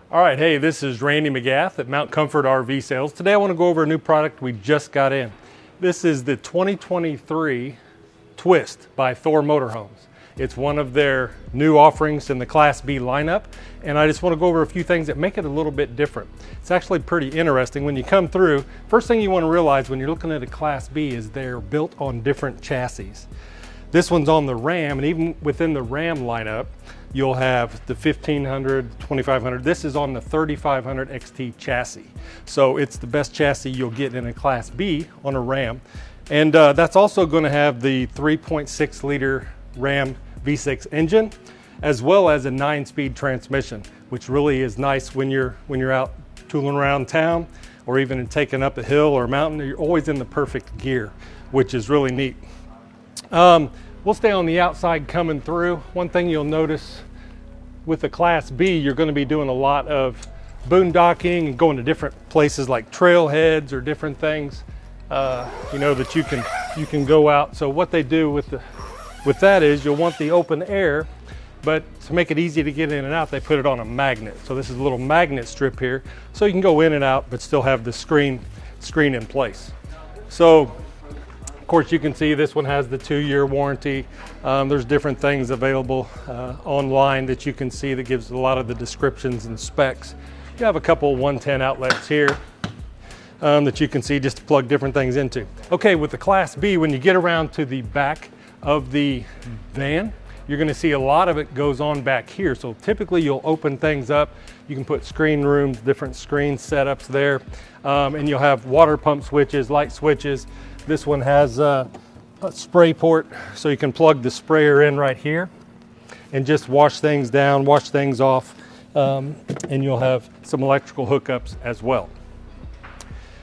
All right, hey, this is Randy McGath at Mount Comfort RV Sales. Today I want to go over a new product we just got in. This is the 2023 Twist by Thor Motor Homes. It's one of their new offerings in the Class B lineup, and I just want to go over a few things that make it a little bit different. It's actually pretty interesting. When you come through, first thing you want to realize when you're looking at a Class B is they're built on different chassis. This one's on the Ram, and even within the Ram lineup, you'll have the 1500, 2500. This is on the 3500 XT chassis. So it's the best chassis you'll get in a Class B on a Ram. And that's also going to have the 3.6 liter Ram V6 engine, as well as a 9-speed transmission, which really is nice when you're out tooling around town, or even taking up a hill or a mountain. You're always in the perfect gear, which is really neat. We'll stay on the outside coming through. One thing you'll notice with the Class B, you're going to be doing a lot of boondocking and going to different places like trailheads or different things, you know, that you can go out. So what they do with that is you'll want the open air, but to make it easy to get in and out, they put it on a magnet. So this is a little magnet strip here, so you can go in and out, but still have the screen in place. So of course, you can see this one has the 2-year warranty. There's different things available online that you can see that gives a lot of the descriptions and specs. You have a couple 110 outlets here that you can see just to plug different things into. Okay, with the Class B, when you get around to the back of the van, you're going to see a lot of it goes on back here. So typically you'll open things up. You can put screen rooms, different screen setups there, and you'll have water pump switches, light switches. This one has a spray port, so you can plug the sprayer in right here and just wash things down, wash things off, and you'll have some electrical hookups as well.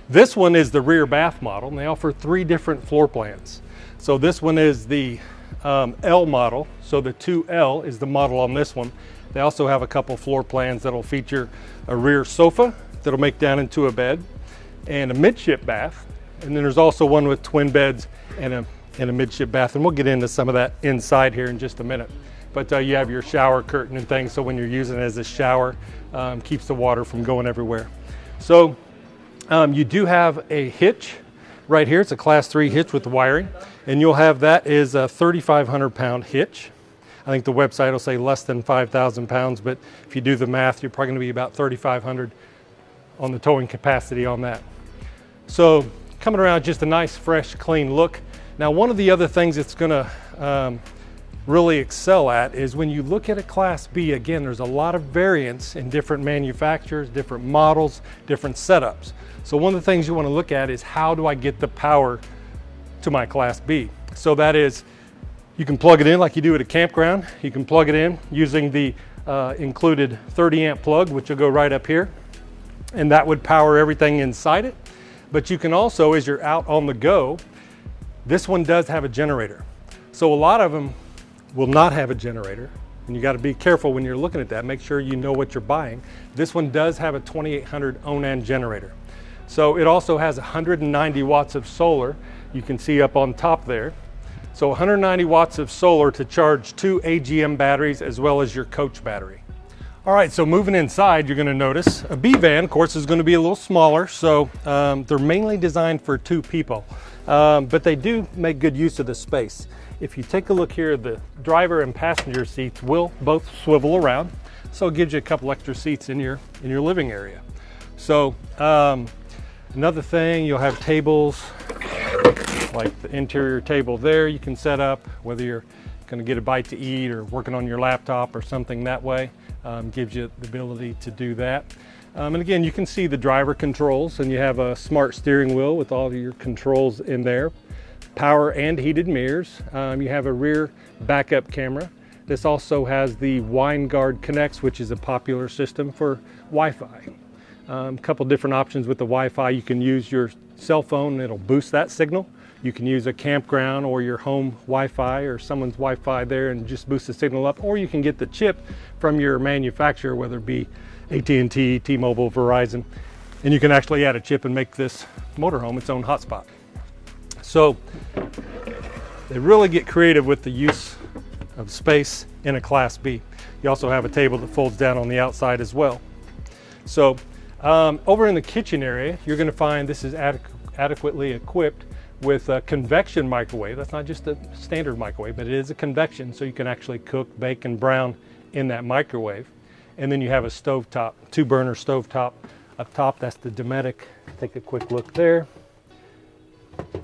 This one is the rear bath model, and they offer 3 different floor plans. So this one is the L model, so the 2L is the model on this one. They also have a couple floor plans that'll feature a rear sofa that'll make down into a bed and a midship bath. And then there's also one with twin beds and a midship bath. And we'll get into some of that inside here in just a minute. But you have your shower curtain and things, so when you're using it as a shower, keeps the water from going everywhere. So you do have a hitch right here. It's a Class 3 hitch with wiring. And you'll have that is a 3,500 pound hitch. I think the website will say less than 5,000 pounds, but if you do the math, you're probably going to be about 3,500 on the towing capacity on that. So coming around, just a nice, fresh, clean look. Now, one of the other things it's going to really excel at is when you look at a Class B, again, there's a lot of variance in different manufacturers, different models, different setups. So one of the things you want to look at is, how do I get the power to my Class B? So that is, you can plug it in like you do at a campground. You can plug it in using the included 30 amp plug, which will go right up here, and that would power everything inside it. But you can also, as you're out on the go, this one does have a generator. So a lot of them will not have a generator, and you got to be careful when you're looking at that. Make sure you know what you're buying. This one does have a 2800 Onan generator. So it also has 190 watts of solar. You can see up on top there. So 190 watts of solar to charge 2 AGM batteries as well as your coach battery. All right, so moving inside, you're going to notice a B van, of course, is going to be a little smaller. So they're mainly designed for 2 people, but they do make good use of the space. If you take a look here, the driver and passenger seats will both swivel around, so it gives you a couple extra seats in your living area. So another thing, you'll have tables like the interior table there you can set up, whether you're going to get a bite to eat or working on your laptop or something that way. Gives you the ability to do that. And again, you can see the driver controls, and you have a smart steering wheel with all of your controls in there. Power and heated mirrors. You have a rear backup camera. This also has the WineGuard Connects, which is a popular system for Wi-Fi. A couple different options with the Wi-Fi. You can use your cell phone, it'll boost that signal. You can use a campground or your home Wi-Fi or someone's Wi-Fi there and just boost the signal up, or you can get the chip from your manufacturer, whether it be AT&T, T-Mobile, Verizon, and you can actually add a chip and make this motorhome its own hotspot. So they really get creative with the use of space in a Class B. You also have a table that folds down on the outside as well. So over in the kitchen area, you're going to find this is adequately equipped with a convection microwave. That's not just a standard microwave, but it is a convection, so you can actually cook, bake, and brown in that microwave. And then you have a stovetop, 2-burner stovetop up top. That's the Dometic. Take a quick look there.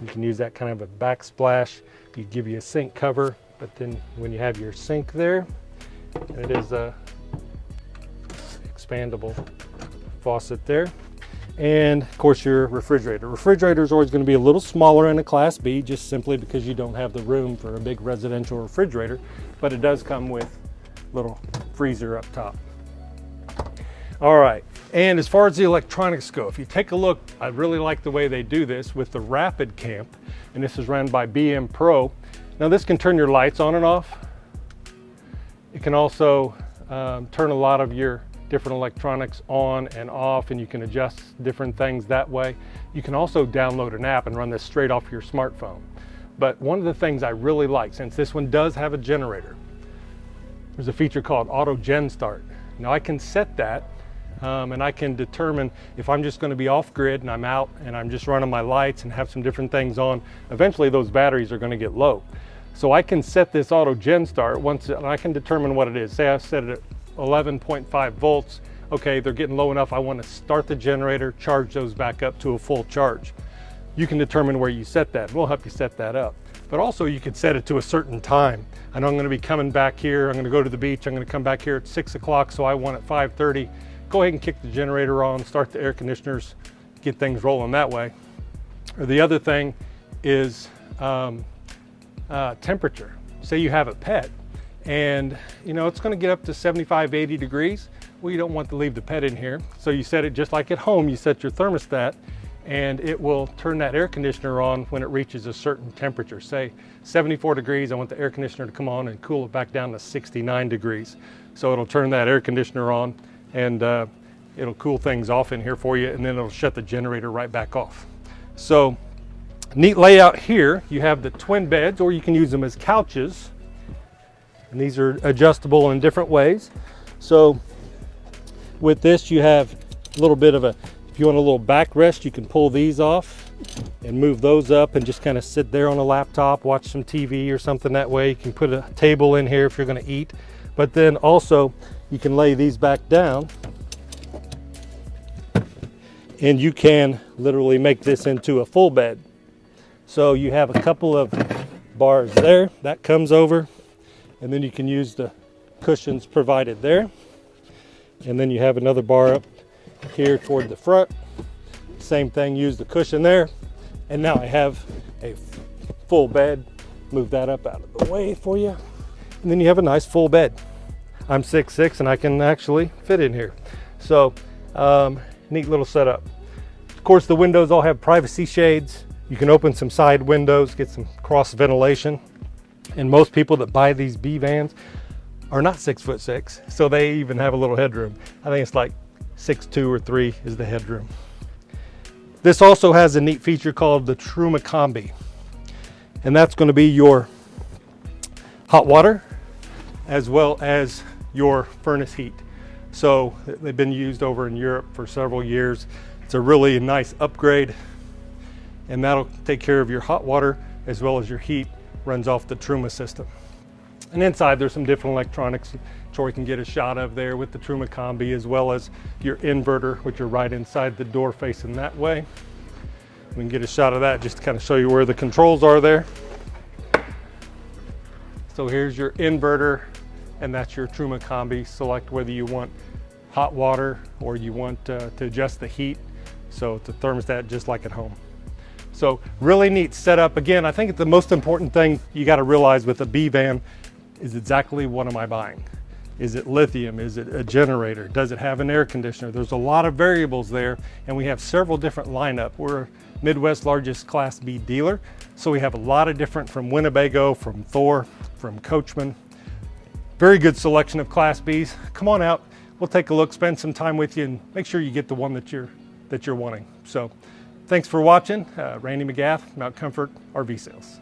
You can use that kind of a backsplash. You give you a sink cover, but then when you have your sink there, it is a expandable faucet there. And of course your refrigerator. Refrigerator is always going to be a little smaller in a Class B, just simply because you don't have the room for a big residential refrigerator, but it does come with a little freezer up top. All right, and as far as the electronics go, if you take a look, I really like the way they do this with the Rapid Camp, and this is run by BM Pro. Now this can turn your lights on and off. It can also turn a lot of your different electronics on and off, and you can adjust different things that way. You can also download an app and run this straight off your smartphone. But one of the things I really like, since this one does have a generator, there's a feature called Auto Gen Start. Now I can set that and I can determine if I'm just going to be off grid and I'm out and I'm just running my lights and have some different things on, eventually those batteries are going to get low. So I can set this Auto Gen Start and I can determine what it is. Say I set it at 11.5 volts. Okay, they're getting low enough. I want to start the generator, charge those back up to a full charge. You can determine where you set that. We'll help you set that up. But also you could set it to a certain time. I know I'm going to be coming back here. I'm going to go to the beach. I'm going to come back here at 6 o'clock, so I want at 5:30. Go ahead and kick the generator on, start the air conditioners, get things rolling that way. Or the other thing is temperature. Say you have a pet and you know it's going to get up to 75, 80 degrees. Well, you don't want to leave the pet in here. So you set it just like at home. You set your thermostat and it will turn that air conditioner on when it reaches a certain temperature. Say 74 degrees, I want the air conditioner to come on and cool it back down to 69 degrees. So it'll turn that air conditioner on and it'll cool things off in here for you, and then it'll shut the generator right back off. So neat layout here. You have the twin beds, or you can use them as couches, and these are adjustable in different ways. So with this you have a little bit of a, if you want a little backrest, you can pull these off and move those up and just kind of sit there on a laptop, watch some TV or something that way. You can put a table in here if you're going to eat, but then also you can lay these back down and you can literally make this into a full bed. So you have a couple of bars there that comes over, and then you can use the cushions provided there, and then you have another bar up here toward the front. Same thing, use the cushion there, and now I have a full bed. Move that up out of the way for you, and then you have a nice full bed. I'm 6'6" and I can actually fit in here. So neat little setup. Of course, the windows all have privacy shades. You can open some side windows, get some cross ventilation. And most people that buy these B vans are not 6'6", so they even have a little headroom. I think it's like 6'2" or 3" is the headroom. This also has a neat feature called the Truma Combi, and that's going to be your hot water as well as your furnace heat. So they've been used over in Europe for several years. It's a really nice upgrade, and that'll take care of your hot water as well as your heat. Runs off the Truma system. And inside there's some different electronics Troy can get a shot of there with the Truma Combi, as well as your inverter, which are right inside the door facing that way. We can get a shot of that just to kind of show you where the controls are there. So here's your inverter, and that's your Truma Combi. Select whether you want hot water or you want to adjust the heat. So it's a thermostat just like at home. So really neat setup. Again, I think the most important thing you got to realize with a B van is exactly what am I buying? Is it lithium? Is it a generator? Does it have an air conditioner? There's a lot of variables there, and we have several different lineup. We're Midwest's largest Class B dealer, so we have a lot of different, from Winnebago, from Thor, from Coachman. Very good selection of Class Bs. Come on out, we'll take a look, spend some time with you, and make sure you get the one that you're wanting. So thanks for watching. Randy McGath, Mount Comfort RV Sales.